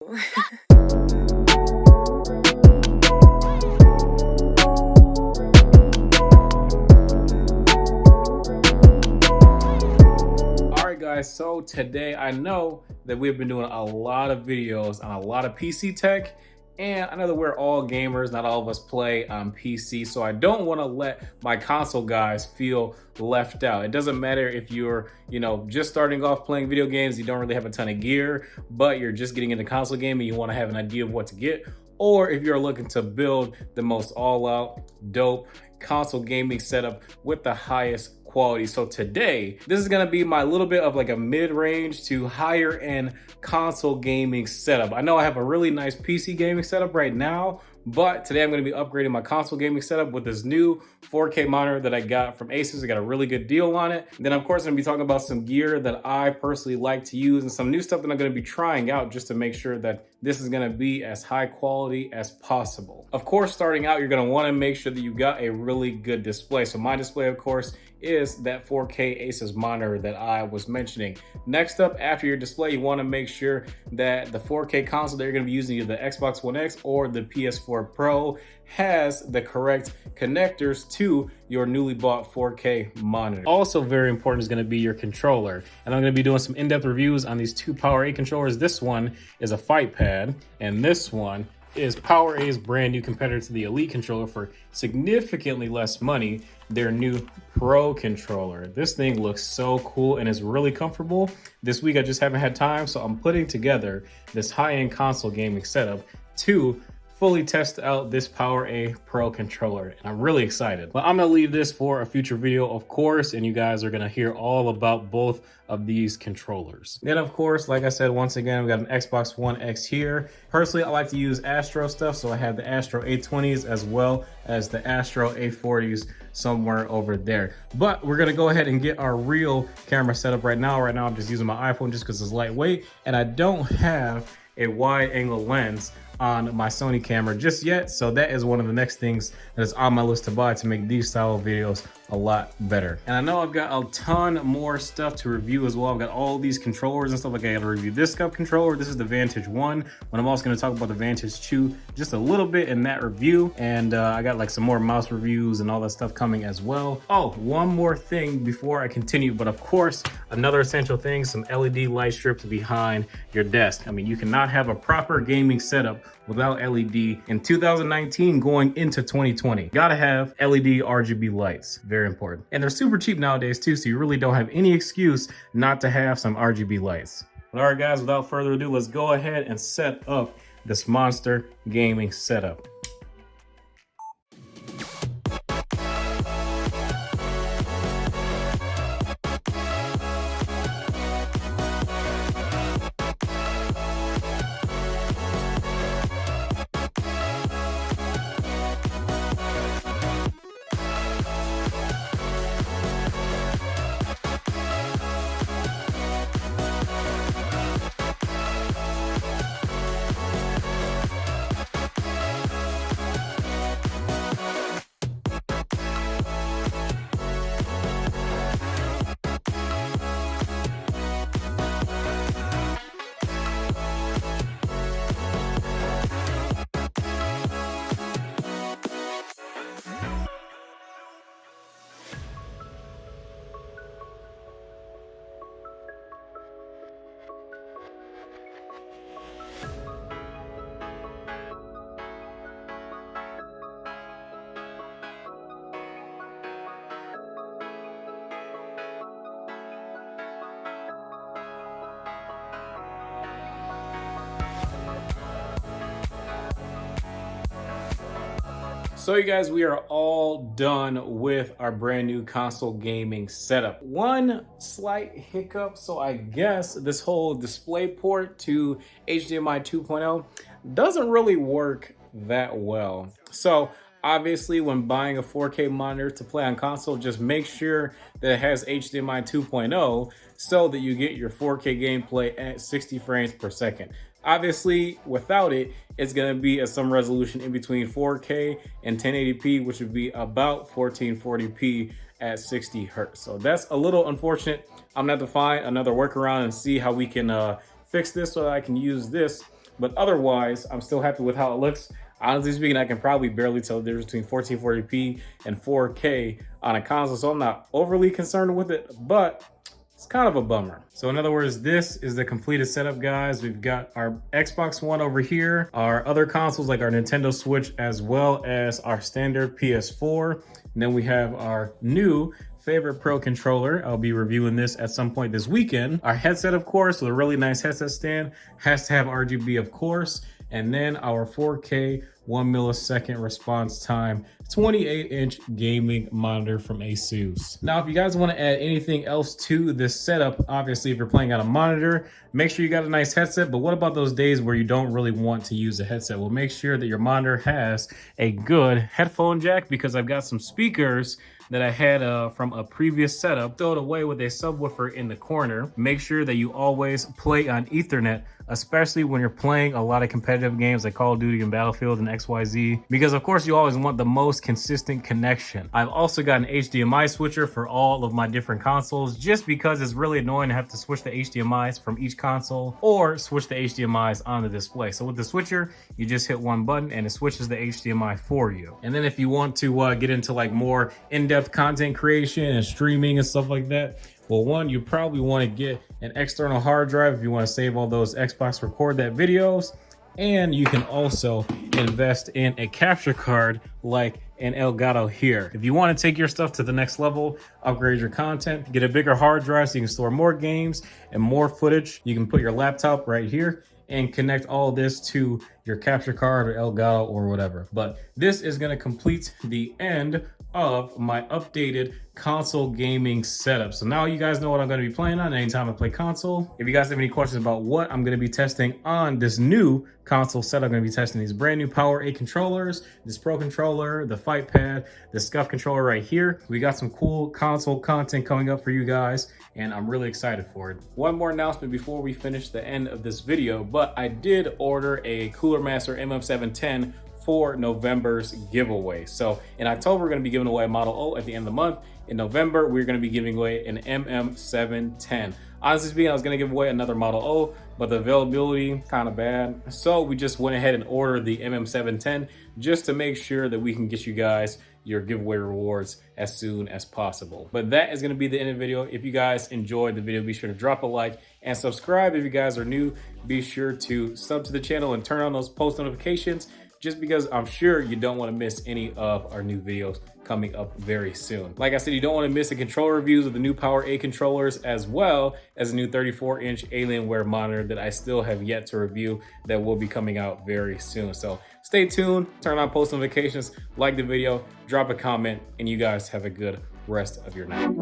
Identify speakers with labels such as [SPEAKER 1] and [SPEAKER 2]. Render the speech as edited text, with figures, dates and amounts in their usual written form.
[SPEAKER 1] Alright guys, so today I know that we've been doing a lot of videos on a lot of PC tech, and I know that we're all gamers, not all of us play on PC, so I don't want to let my console guys feel left out. It doesn't matter if you're, just starting off playing video games, you don't really have a ton of gear, but you're just getting into console gaming, you want to have an idea of what to get, or if you're looking to build the most all-out, dope console gaming setup with the highest quality. So today, this is gonna be my little bit of like a mid-range to higher end console gaming setup. I know I have a really nice PC gaming setup right now, but today I'm gonna be upgrading my console gaming setup with this new 4K monitor that I got from Asus. I got a really good deal on it. Then of course, I'm gonna be talking about some gear that I personally like to use and some new stuff that I'm gonna be trying out just to make sure that this is gonna be as high quality as possible. Of course, starting out, you're gonna wanna make sure that you got a really good display. So my display, of course, is that 4K Asus monitor that I was mentioning. Next up, after your display, you want to make sure that the 4K console that you're going to be using, either the Xbox One X or the PS4 Pro, has the correct connectors to your newly bought 4K monitor. Also very important is going to be your controller. And I'm going to be doing some in-depth reviews on these two PowerA controllers. This one is a FightPad, and this one is PowerA's brand new competitor to the Elite controller for significantly less money, their new Pro controller. This thing looks so cool and is really comfortable. This week I just haven't had time, so I'm putting together this high-end console gaming setup to fully test out this PowerA Pro controller, and I'm really excited. But I'm gonna leave this for a future video, of course, and you guys are gonna hear all about both of these controllers. Then, of course, like I said, once again, we got an Xbox One X here. Personally, I like to use Astro stuff, so I have the Astro A20s as well as the Astro A40s somewhere over there. But we're gonna go ahead and get our real camera set up right now. Right now, I'm just using my iPhone just because it's lightweight, and I don't have a wide angle lens on my Sony camera just yet, so that is one of the next things that is on my list to buy to make these style of videos a lot better. And I know I've got a ton more stuff to review as well. I've got all these controllers and stuff. Like I gotta review this cup controller. This is the Vantage 1, but I'm also gonna talk about the Vantage 2 just a little bit in that review. And I got like some more mouse reviews and all that stuff coming as well. Oh, one more thing before I continue, but of course, another essential thing, some LED light strips behind your desk. I mean, you cannot have a proper gaming setup without LED in 2019 going into 2020. Gotta have LED RGB lights, very important. And they're super cheap nowadays too, so you really don't have any excuse not to have some RGB lights. But all right guys, without further ado, let's go ahead and set up this monster gaming setup. So you guys, we are all done with our brand new console gaming setup. One slight hiccup, so I guess this whole display port to HDMI 2.0 doesn't really work that well. So obviously when buying a 4K monitor to play on console, just make sure that it has HDMI 2.0 so that you get your 4K gameplay at 60 frames per second. Obviously, without it, it's going to be at some resolution in between 4K and 1080p, which would be about 1440p at 60 hertz. So that's a little unfortunate. I'm going to have to find another workaround and see how we can fix this so that I can use this But otherwise, I'm still happy with how it looks. Honestly speaking, I can probably barely tell the difference between 1440p and 4K on a console, so I'm not overly concerned with it, but it's kind of a bummer. So in other words, this is the completed setup, guys. We've got our Xbox One over here, our other consoles like our Nintendo Switch, as well as our standard PS4. And then we have our new favorite Pro controller. I'll be reviewing this at some point this weekend. Our headset, of course, with a really nice headset stand, has to have RGB, of course. And then our 4K 1 millisecond response time 28-inch gaming monitor from Asus. Now, if you guys want to add anything else to this setup, obviously if you're playing on a monitor, make sure you got a nice headset. But what about those days where you don't really want to use a headset? Well, make sure that your monitor has a good headphone jack, because I've got some speakers that I had from a previous setup, throw it away with a subwoofer in the corner. Make sure that you always play on Ethernet, especially when you're playing a lot of competitive games like Call of Duty and Battlefield and XYZ, because of course you always want the most consistent connection. I've also got an HDMI switcher for all of my different consoles, just because it's really annoying to have to switch the HDMIs from each console or switch the HDMIs on the display. So with the switcher, you just hit one button and it switches the HDMI for you. And then if you want to get into like more in-depth content creation and streaming and stuff like that, well, one, you probably want to get an external hard drive if you want to save all those Xbox Record That videos. And you can also invest in a capture card like an Elgato here. If you want to take your stuff to the next level, upgrade your content, get a bigger hard drive so you can store more games and more footage, you can put your laptop right here and connect all this to your capture card or Elgato or whatever. But this is going to complete the end of my updated console gaming setup. So now you guys know what I'm going to be playing on anytime I play console. If you guys have any questions about what I'm going to be testing on this new console setup, I'm going to be testing these brand new Power 8 controllers, this Pro controller, the Fight Pad, the Scuff controller right here. We got some cool console content coming up for you guys, and I'm really excited for it. One more announcement before we finish the end of this video, but I did order a Cooler Master MM710 for November's giveaway. So in October, we're going to be giving away a Model O at the end of the month. In November, we're going to be giving away an MM710. Honestly speaking, I was going to give away another Model O, but the availability kind of bad. So we just went ahead and ordered the MM710 just to make sure that we can get you guys your giveaway rewards as soon as possible. But that is going to be the end of the video. If you guys enjoyed the video, be sure to drop a like and subscribe. If you guys are new, be sure to sub to the channel and turn on those post notifications, just because I'm sure you don't want to miss any of our new videos coming up very soon. Like I said, you don't want to miss the controller reviews of the new Power 8 controllers, as well as a new 34-inch Alienware monitor that I still have yet to review that will be coming out very soon. So stay tuned, turn on post notifications, like the video, drop a comment, and you guys have a good rest of your night.